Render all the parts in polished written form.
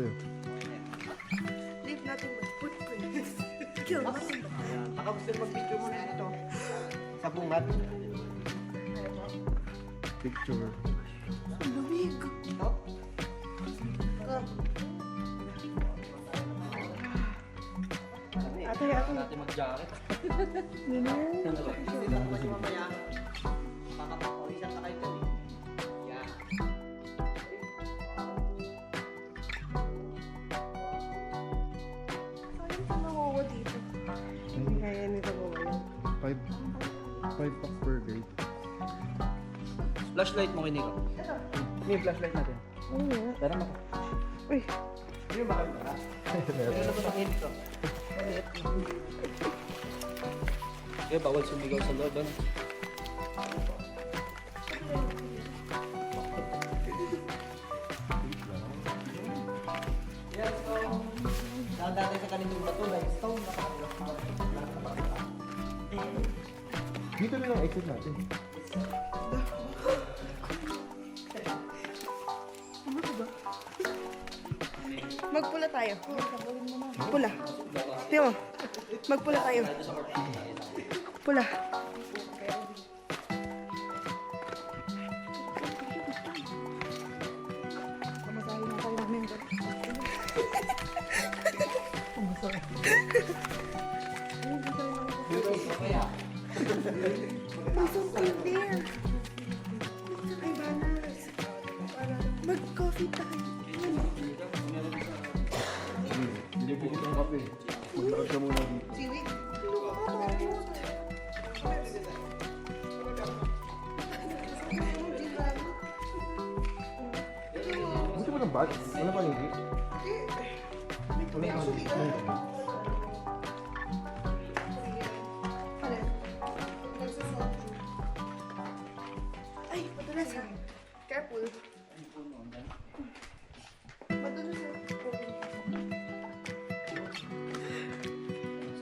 sa'yo. Leave nothing but footprints. Kill nothing but Ayan. Baka gusto mag-picture mo na yan ito. Sa bungad. Picture. lumig. Ito. Ate, ate. Natin mag-jacket. Nino. Kasi lang naman yung mamaya. Makakapawisan na kayo dyan eh. Yan. Sayang pa makuha dito. Hindi kaya nito ko ngayon. 5 packs per day. Flashlight mo kiniko. Ito. May flashlight natin. Oo nga. Tara mo. Uy. Hindi ba kayo ba? Meron na ba ng hint ko? Kaya bawal sumigaw sa loob. Ano? Yes, so dati sa kanitong bato, like stone, Dito na lang exit natin. Ano ko ba? Magpula tayo. Pula. Tiyo mo. Magpula tayo. Pula. Pamasahin na tayo namin. Pamasahin. Kaya, There's something there. Ay, banners. Mag-coffee tayo. Hindi po ng kape. Maglakad ka muna dito. Siwig. Gusto mo ng bag? Wala pa hindi? May aso dito. Ay, madulas ha. Careful. Madulas ha.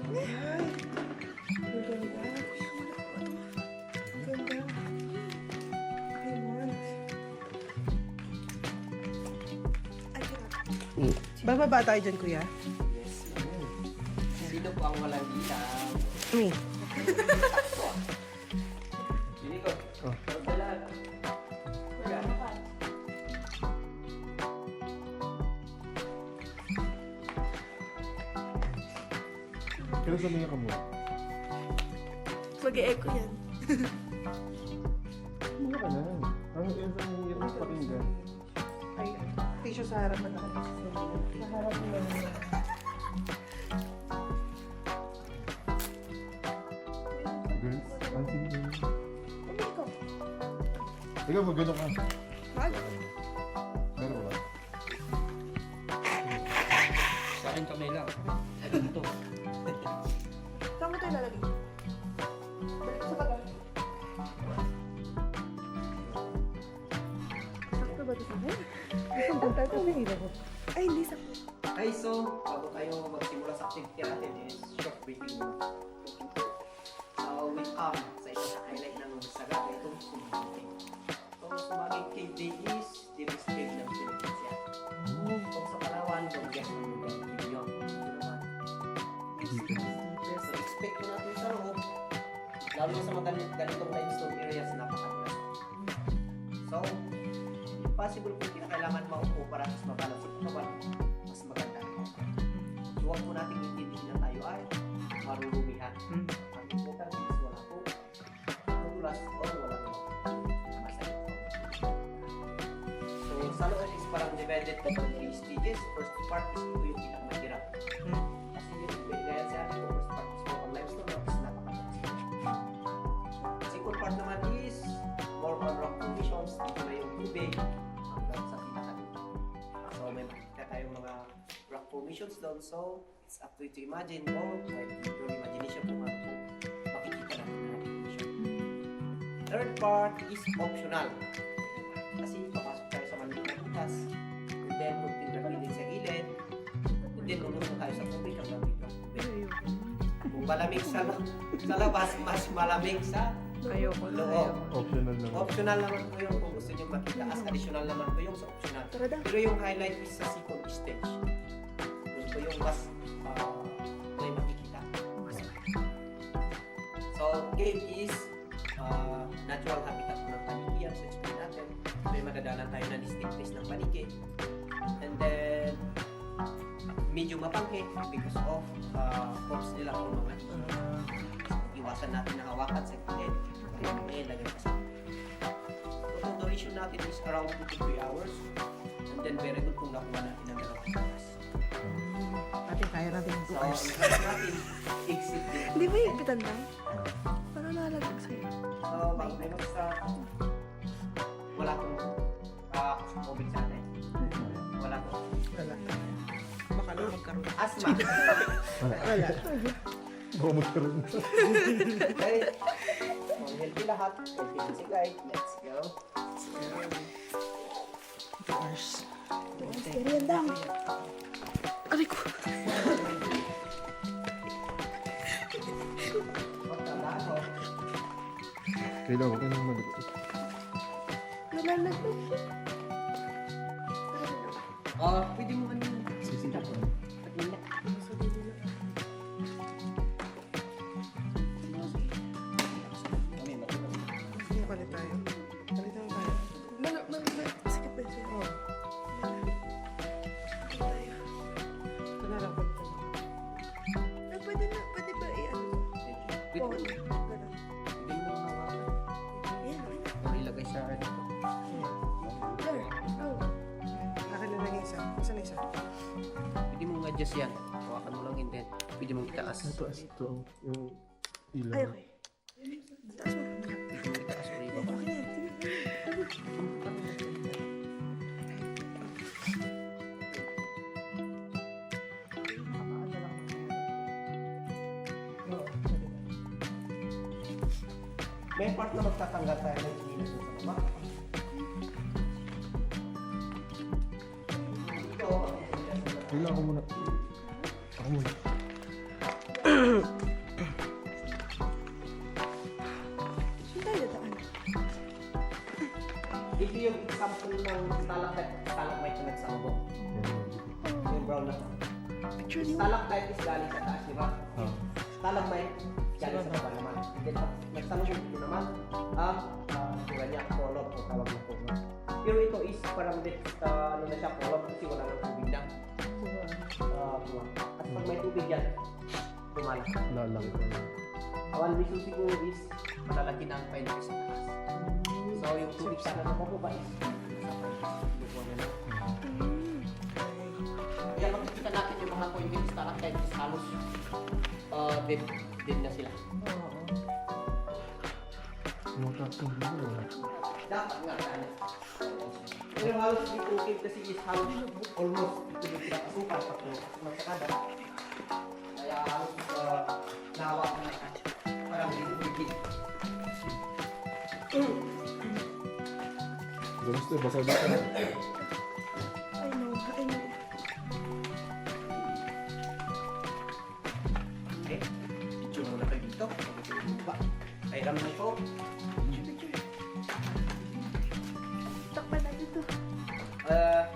Ay, ang ganda. Ang ganda. I want. Ay, sarap. Bababa tayo dyan, kuya. sino po ang walang ilaw? Me. Hindi ko. Oh. Sarap na lahat. Kaya, Kailan sa ka mo? Mag-e-echo yan. Muna ka na. Ang kailan sa yung pakinggan. Ay, tissue sa harap na Sa harap mo. Girls, ang singin. Hindi ko. Ikaw, magano ka. Mag? Meron ba? sa akin kamay lang. Ito. Saan mo ito ilalagay? Balik sa baga. Sakto ba ito sa akin? Isang punta ito sa hilo ko. Ay, hindi sakto. Okay, so, bago tayo magsimula sa activity natin is short briefing muna. So, sa isang highlight ng sagat, itong sumagig. So, sumagig cave day is deepest cave ng Philippines yan. Kung sa Palawan, longest ng lugar ng Piliyon. Ito naman. So, expect ko natin sa loob, lalo na sa mga ganitong limestone areas, napakalas. So, possible kung kinakailangan maupo para mas mabalas sa katawan, mas maganda. So, huwag po natin intindihin na tayo ay marurumihan. Ang important is wala po madulas o walang masakit. So, sa loob is parang divided into 3 stages. First part is ito yung pinakamahirap. Kasi yung gaya sa akin, first part is more on limestone, tapos napakataas. Second part naman is more on rock conditions. Dito na yung tubig hanggang sa pinakadito. So, may makikita tayong mga rock formations doon. So, it's up to you to imagine or your imagination kung ano po makikita natin na recognition. Third part is optional. Kasi papasok tayo sa maliit na butas. And then, mag-intervene din sa gilid. And then, lulunod tayo sa tubig hanggang dito. Kung malamig sa labas, mas malamig sa Ayoko na. Loob. Optional naman. Optional naman po yung kung gusto nyo makita. As additional naman po yung sa optional. Tara daw. Pero yung highlight is sa second stage. Yun po yung mas may makikita. So, game is natural habitat ng paniki. Yan sa explain natin. May madadanan tayo na distinctness ng paniki. And then, medyo mapanghe because of forms nila kung mga iwasan natin na hawakan sa gilid. May lagay pa sa total duration natin is around 2 to 3 hours. And then very good kung nakuha natin ang dalawang oras. Ate, kaya natin yung So, 2 hours. ang natin, exit din. Hindi ba yung ipitan lang? Paano nalagag sa'yo? So, bago tayo mag-start, wala kong COVID sana eh. Wala ko. Wala. Baka lang magkaroon. Asthma. Wala. Baka magkaroon. Okay. Healthy lahat. Healthy si guys. Let's go. 2 hours. Scary yan daw. Aray ko. Magtanda ako. Kailangan ko nang maluto. Nalalaglag siya. Pwede mo ano yung Sisidap ko. Sige, palit tayo. Palit tayo tayo. Sikip ba siya? Oo. Ito na lang palit tayo. Pwede ba i-ano? Pwede mo Ganun. lang hawakan. Yan, okay na. O ilagay sa ano. There. Oh. Akin na lang yung isa. Isa na isa. Pwede mo adjust yan. Hawakan mo lang and then pwede mong itaas. Ito, ito. Yung ilaw. Ay, okay. Taas mo. Pwede mong itaas o ibaba. Okay na yan. Sige. May part na magtatanggal tayo ng chinelas sa baba. Ito. Kailangan ko muna. Ako muna. Saan tayo dadaan? Ito yung example ng stalagmite na nagsalubong. Yung brown na. Picture niyo. Stalagmite is galing sa taas, di ba? Ah. Stalagmite galing sa baba naman. And then, nagsalubong ito naman ang tura niya, column o tawag na column. Pero ito is parang ano na siya, column kasi wala nang tubig na. At pag may tubig yan, tumalak. Lalang ko. One reason siguro is malalaki na ang pineapple sa taas. So yung tubig sana na bababa is lupo na lang. Kaya makikita natin yung mga pointed stalactites halos dead na sila. Makakasubo. Dapat nga sana. Pero halos dito okay kasi is halos almost ito yung pinakasukal pag magsakada. Kaya halos nahawa ka na parang bigit. Gusto, basa dito. I know. I know. Okay, picture muna kayo dito. Ay, ram na ito. Picture. Takpan natin ito.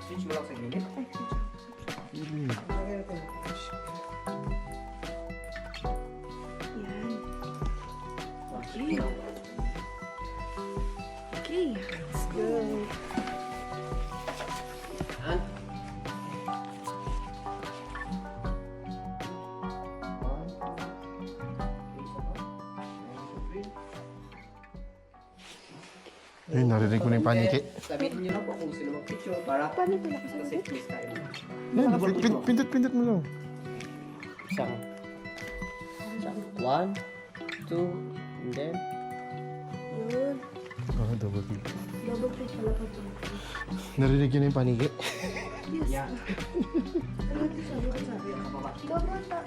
Switch mo lang sa gilid. Ay, picture. Lagay natin. Yan. Okay. Okay. Let's go. And Ayun, narinig ko na yung paniki. sabihin niyo lang po kung sino mag-picture para Paano ito sa nakasagot? safe place tayo. Yan, pindot mo lang. Isang. One, two, and then Yun. Ah, double click. Double click pala pag Narinig yun na yung paniki. Yes. yeah. Ano ito sabi ko sabi? Kababa. Double ta.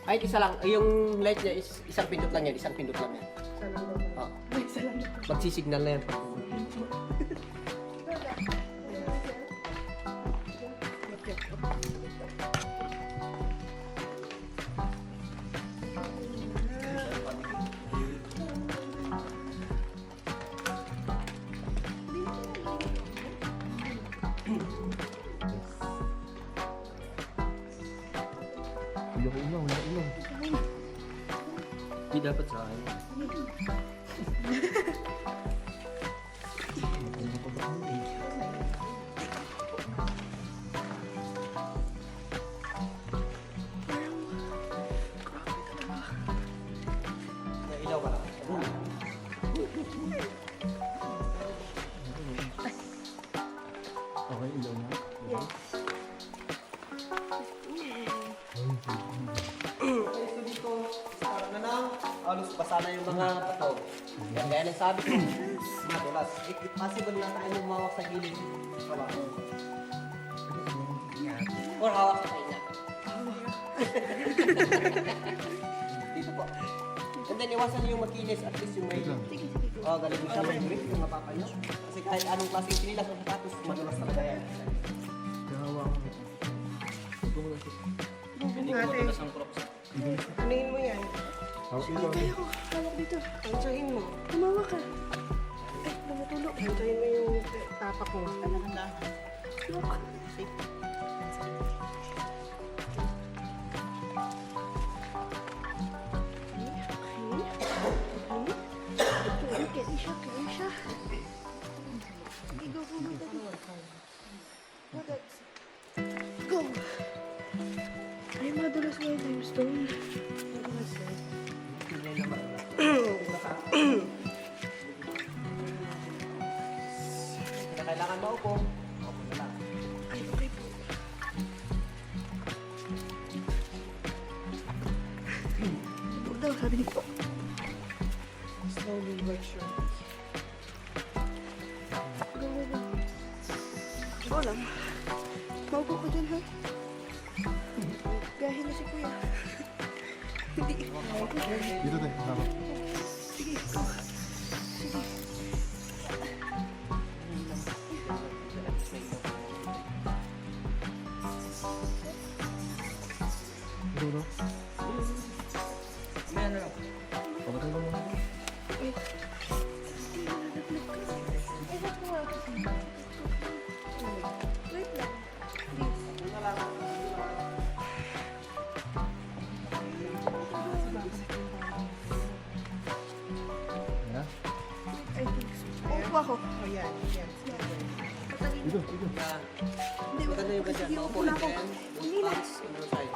Ay, isa lang. Yung light niya is isang pindot lang yan. Isang pindot lang yan. Isa lang daw. Oh. Ay, salamat. Magsisignal na yan. dapat sa akin. Nailaw ka lang. Okay, ilaw na. Yes. Okay, so dito, parang na lang, halos basa na yung mga bato. Yan, gaya ng sabi ko, madulas. If possible na tayo lumawak sa gilid. Wala. Or hawak sa kanya. Dito po. And then, iwasan niyo yung makinis, at least yung may... Sige, sige. Galing mo siya may grip yung mapapa niyo. Kasi kahit anong klaseng sinilas o sapatos, madulas talaga yan. Kaya hawakan ko. Huwag ko muna ito. Ate, kunin mo yan. Hawak ilaw. Kaya ko. Hawak dito. Tansyahin mo. Tumawa ka. Ay, namutulog. Tansyahin mo yung tapak mo. Look. Kaya siya. Okay, go. Go. Ay, madulas nga yung limestone. Kung kailangan maupo, maupo na lang. Ay, okay po. Huwag daw, sabi ni po. Slowly but surely. Go. Go lang. Maupo ko dyan, ha? Gahin na si kuya. Hindi. Dito tayo. Hawak. Sige, go. Sige. Ito na. May ano lang. Pamatay mo muna. Wait. Wait lang. Please. Ayan. I think so. Maupo ako. Oh, yan. Yan. Dito, dito. Hindi, Maganda yung ganyan. sige, Maupo upo na and ako. then, Hindi na. hands on your side.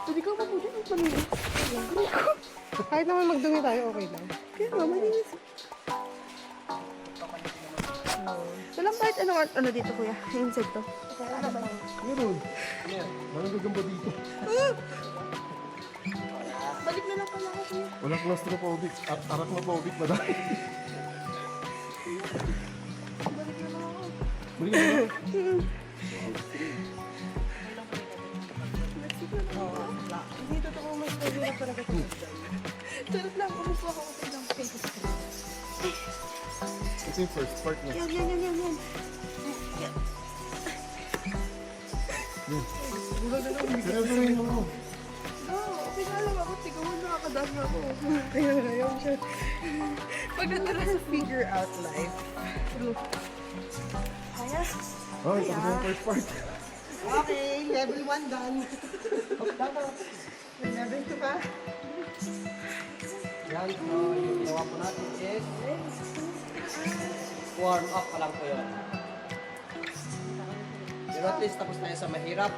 Pwede ka mabuti ng pamilya. Kahit naman magdumi tayo, okay lang. Kaya nga, malinis. Walang kahit ano dito, kuya. Yung inside to. Meron. Ayan. Walang gagamba dito. Balik na lang pala ako, kuya. Walang claustrophobic. At arachnophobic ba dahil? Balik na lang ako. Balik mo na. Oo. Hindi totoo mas mahirap talaga ito. Charot lang, umupo ako. Okay lang. Ito yung first part niya. Yan. Yan. Seryosohin mo. Okay na lang ako. Tigawan na nakakadaan na ako. Kaya yun siya. Pag natara sa figure out life. Kaya? Oh, ito na yung first part. Okay, level 1 done. May level 2 pa? Yan, so yung ginawa po natin is warm up pa lang po yun. Pero at least tapos tayo sa mahirap.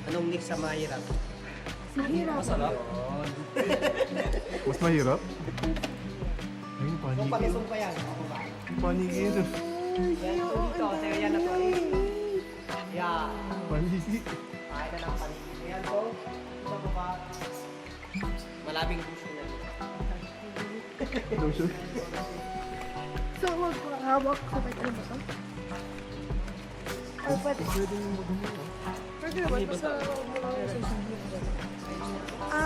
Anong next sa mahirap? Mahirap. Masarap. Mas mahirap? Ayun, Kung panigin. palusong pa yan, ako ba? Panigin. Yan po dito, sa'yo yan na po. Yan. Panigin. Kaya na ng paligid. Yan po. Ito po ba? Malabing puso na. Lotion. So, wag ko hawak sa kahit ano ba to? Or pwede? Pwede yung madumi. Pwede naman. Basta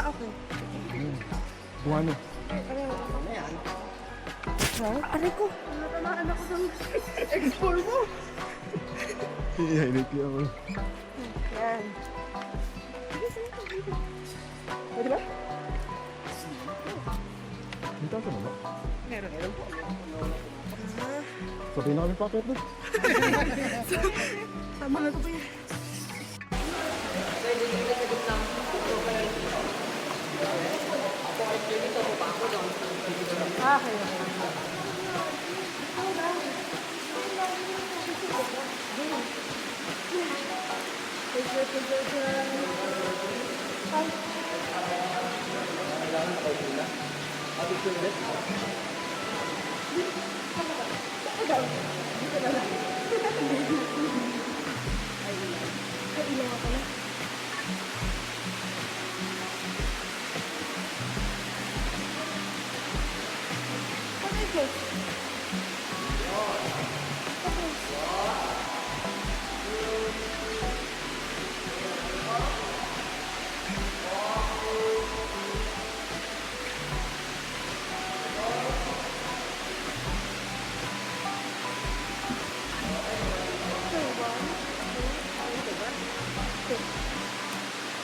okay. Buwano. Ano yan? Ha? Aray ko. Natamaan ako ng export mo. I-highlight niya ako. Yan. Sige, sige. Pwede ba? May taso na ba? Meron po. Sabihin na kami packet doon. Tama na ito ba yan? Pwede dito sa gitna. doon. Ah, okay, okay. Picture, picture, picture. Hi. Kailangan nakaupo na. Abig ko ulit. Ay, ilaw ako na. Okay, close.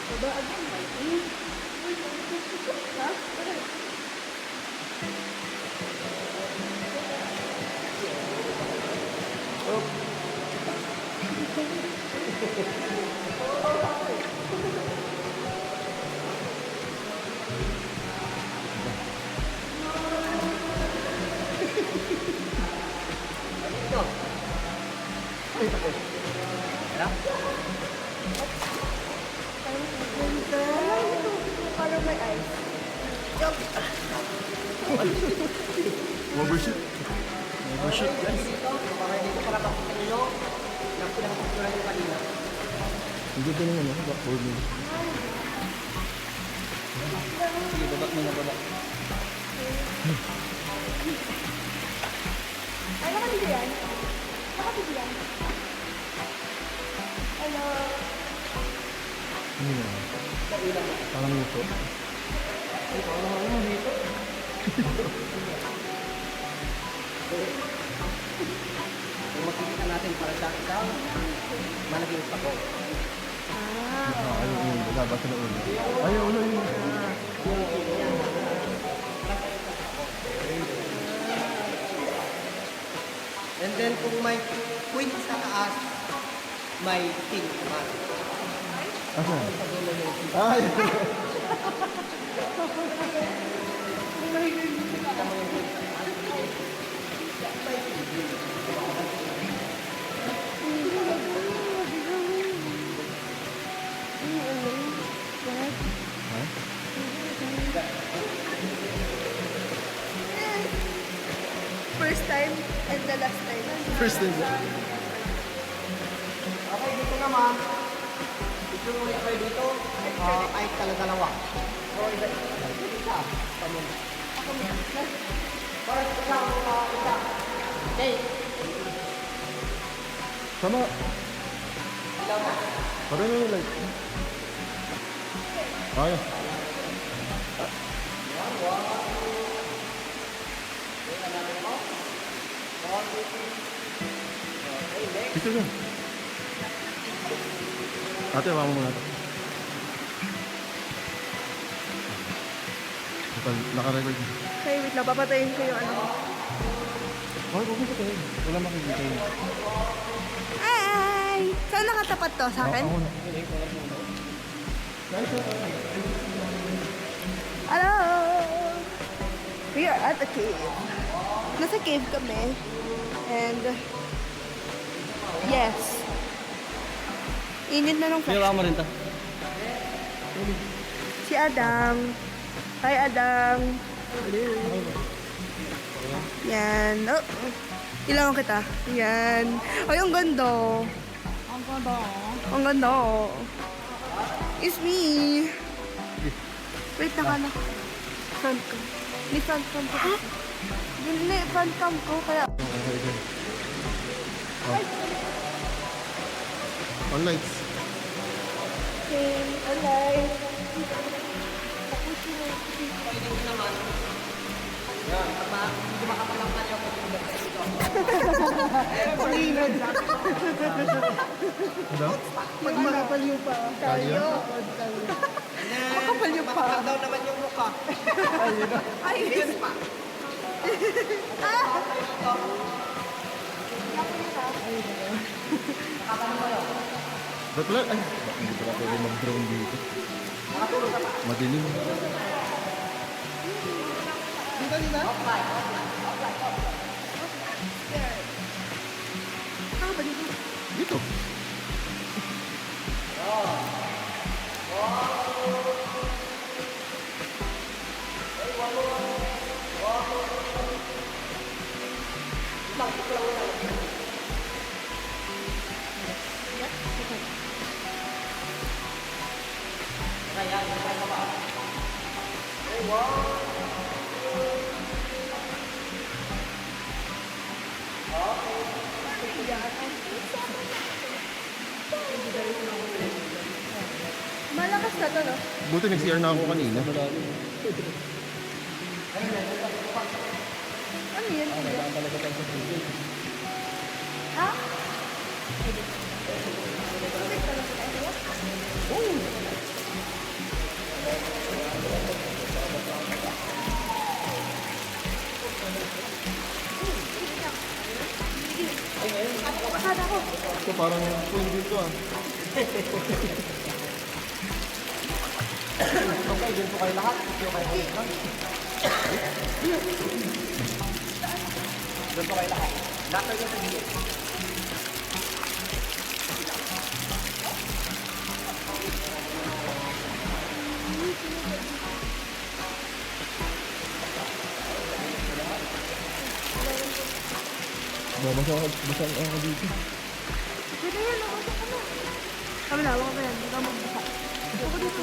Diba again? Ha? Ito. Ano? Parang may ice. Overshoot. Overshoot, guys. Dito, para dito para makita nyo na pinakapagpunan nyo kanina. Ang ganda naman, no? Backboard mo. Sige, baba mo na, baba. Ay, nakadito yan? Nakadito yan? Hello? Ano na? Parang luto. Ay, parang ano dito? Kung makikita natin para sa isang malaging pako. Ayaw ulo. Labas na ulo. Ayaw ulo yun. And then kung may queen sa taas, may king naman. Asan? Ay! First time and the last time. First time. Okay, dito naman. Ito muna kayo dito. Ay dalawa. O isa. Kamu. Para isa. Okay. Sama. Ilaw na. Parang yung light. Ayaw. Dito dyan. Ate, hawakan mo muna ito. Naka-record. Okay, wait lang. Papatayin ko yung ano. Ay, huwag mo tayo. Wala makikita yun. Hi! Saan nakatapat to? Sa akin? Ako na. Hello! We are at a cave. Nasa cave kami. And, yes. Init na ng flash. mo rin to. Si Adam. Hi, Adam. Yan. Oh. Ilangan kita. Yan. Ay, ang ganda. Ang ganda. Ang ganda. It's me. Wait, nakala. Front cam. Ni front cam ko. Hindi, front cam ko. Kaya, On lights. okay, alright. Panginod. Ano? Pag makapaliw pa. Kaya? Makapaliw pa. Makapal daw naman yung mukha. Ay, Yes pa. Ba't wala? Ay, hindi pala pwede mag-drone dito. Madilim. dito, di ba? Saan ba dito? Dito. Malakas na to, no? Buti nag-CR na ako kanina. Ano yun? Ha? Pasada ako. Ito parang full dito ah. Okay, dito kayo lahat. Dito kayo lahat. Dito kayo lahat. Lahat kayo sa gilid. Babasa ako dito. Pwede yan, ako sa ano. Kabila, ako pa yan. Hindi ka magbasa. Ako dito.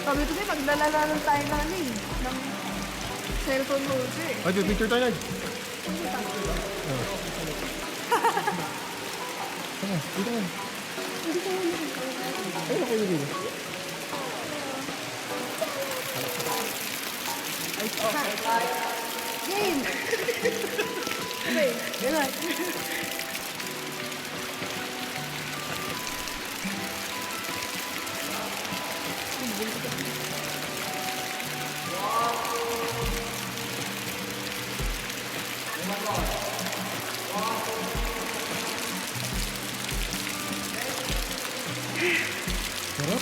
Sabi ko sa'yo, maglalalanan tayo na ano eh. Ng cellphone holder eh. Ay, picture tayo na. Tama, dito na. Hindi ko yun. Ay, ako yun dito. Game! Okay, gano'n. Sarap.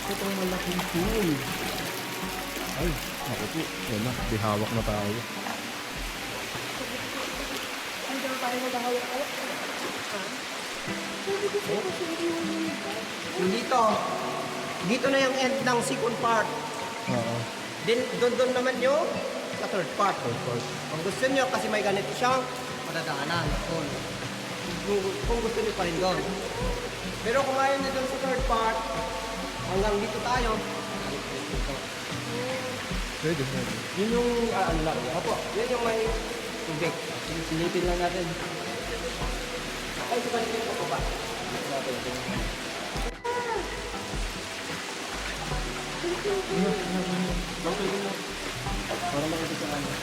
Ito ang malaking pool. Ay, naku po. Yan na, bihawak na tayo. Hindi na tayo maghahawak-hawak. Hindi ko sa'yo kasi Dito. Dito na yung end ng second part. Oo. Then, doon naman yung sa third part. Kung gusto nyo, kasi may ganito siyang madadaanan. Kung gusto nyo pa rin doon. Pero kung ayaw nyo doon sa third part, hanggang dito tayo. Pwede, pwede. Yun yung, ano lang. Opo, yun yung may tubig. Silipin lang natin. Ay, ito ba nito po ba? Para makita sa kanya.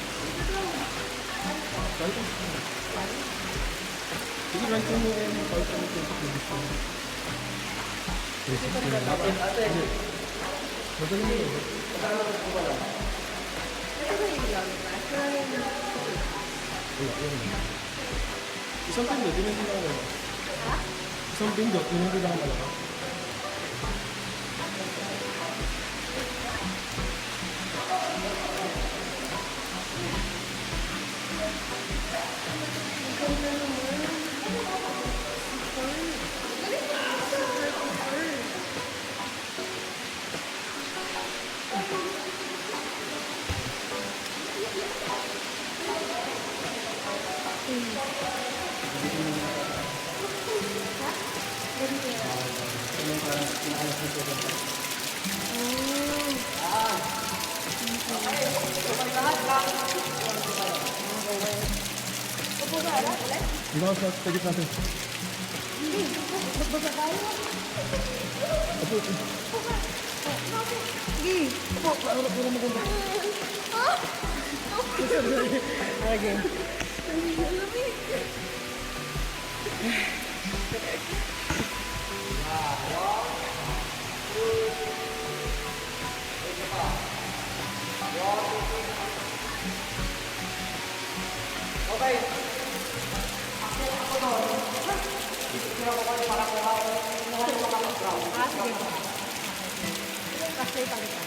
Sige, rank mo yung 5 Magaling mo yun. Isang pindot, yun yung pinakamalaki. Isang pindot, yun yung pinakamalaki. Ikaw sa tagit natin. Magbasa tayo. Apo, Sige. Puro maganda. Okay. Say pangit ka.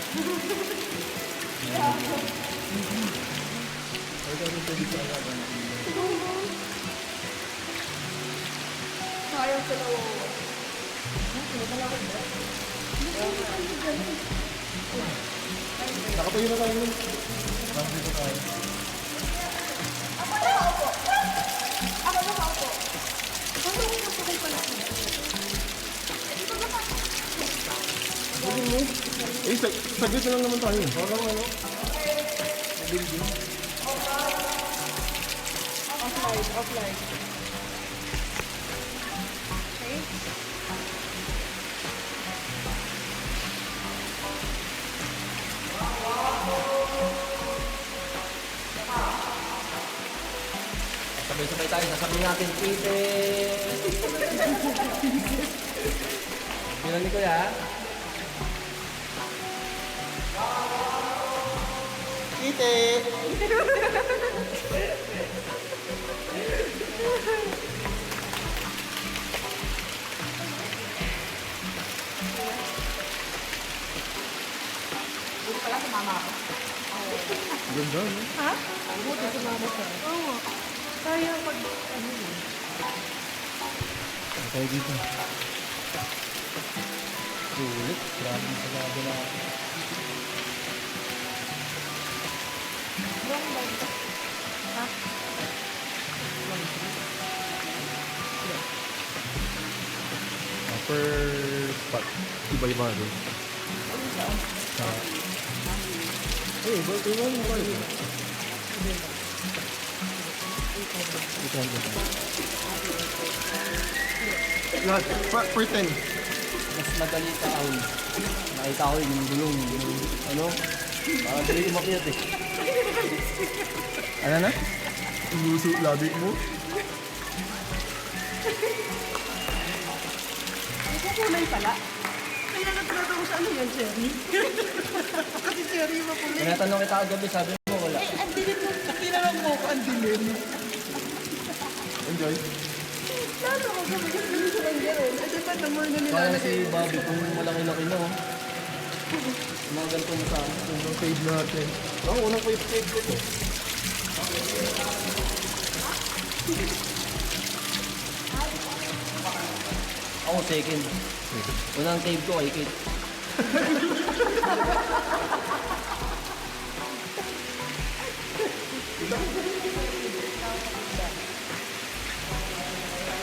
Ay, kasi pwede sa alaga. Sayang sa lawa. Nakatayo na tayo nun. Parang dito tayo. Ako na ako. Ako na ako. Ano yung kapatid pala? Eh, saglit na lang naman tayo. Parang ano? Offline, offline. Okay. Sabay-sabay tayo, sasabihin natin, Tite! Bilang ni Kuya. Tite! Buti pala sumama ako. Ganda, no? Ha? Buti sumama ka. Oo. Kaya pag ano yun. Ano tayo dito? Sulit. Grabe yung sarado na. Wrong ba ito? Ha? Per spot. Iba-iba doon. Eh, ba't iwan mo kayo? Ito ang ganda. Lahat. Per 10. Mas madali sa ahon. Nakita ko yung gulong, yung ano, dali umakyat eh. Ano na? Luso labi mo? Kulay pala. Kaya nagtatanong sa ano yan, Cherry? Kasi Cherry makulay. Tinatanong kita kagabi, sabi mo wala. Eh, ang dilim mo. Kinarang mo ko, ang dilim. Enjoy. Lalo ko sa mga dilim sa kanya rin. At diba naman na Kaya nilalagay. si Bobby kung malaki-laki na oh. Mga ganito mo sa akin. Unang fade natin. Oo, unang fade ko to. Ako second. Unang cave ko kay Kate.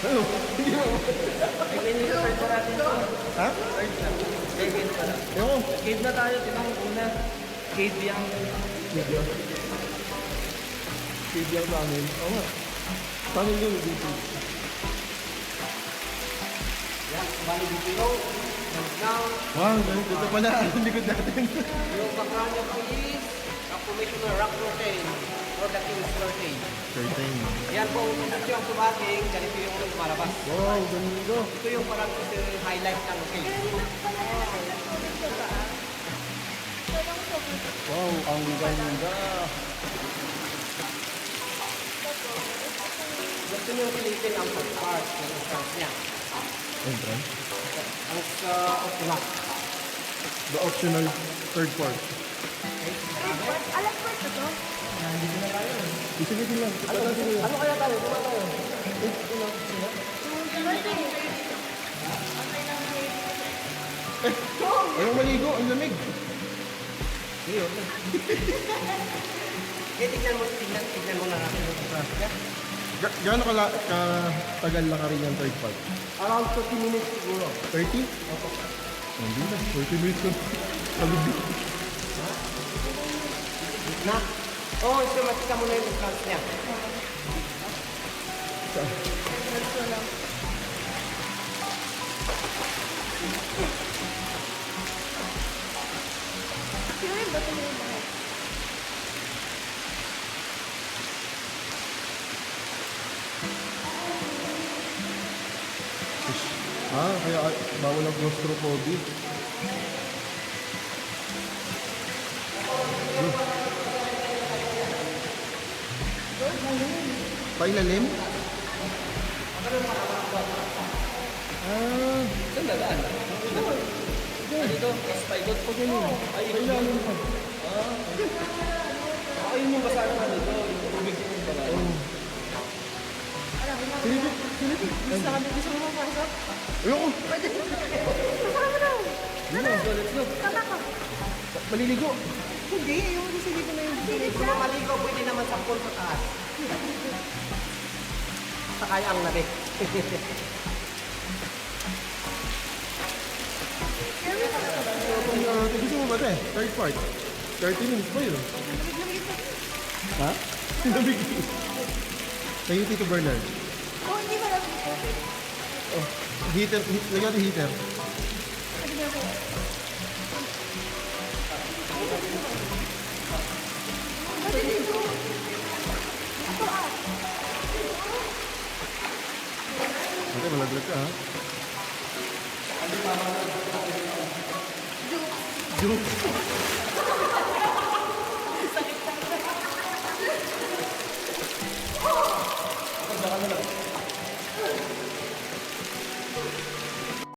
Ano? Second yung third pa natin to. Ha? Second pala. Ewan. Cave na tayo, tinang una. Cave yung... Video. Video sa amin. Oo nga. Sa amin yun dito. Yan, bali dito yun. Now, Wow, dito pala. Ang likod natin. yung background nyo po is formation ng rock curtain or the king's curtain. Curtain. Yan po, kung gusto yung tumating, ganito yung lumalabas. Wow, ganda. Ito yung parang highlight ng cave. Wow, ang ganda. Gusto nyo pilitin ang first part ng entrance niya. Entrance. Ang optional. The optional third part. Alam ko ito to. Sige, sige lang. Patasin mo. Ano kaya tayo? Kuma tayo? Ayaw maligo, ang lamig. Ngayon na. Eh, tignan mo na natin yung entrance. Gaano katagal na ka rin yung third part? Around 30 minutes siguro. 30? Opo. Hindi na, 40 minutes na. Kalubig. Na? Oo, so makita mo na yung entrance niya. Sino yung bato mo yung bahay? Kaya bawal ang claustrophobic. Pailalim? Saan dadaan? Dito, mas paikot po ganun. Ay, ilalim pa. Ayun yung basa ng ano to, yung tubig yung bala. Silipin. Gusto kami, gusto mo mapasok? Ayoko. Pwede. Pasok mo daw. Let's go. Tama ka. Maliligo. Hindi, yung hindi ko na yung Kung mamaligo, pwede naman sa pool sa taas. Sa kaya ang labi. Gusto mo ba ito eh? Third part. 30 minutes pa yun. Ha? Lamig. Sa'yo, Tito Bernard. Oh, hindi ba lang? Oh, heater. Lagyan natin heater. Okay, malaglag ka ha. Juke.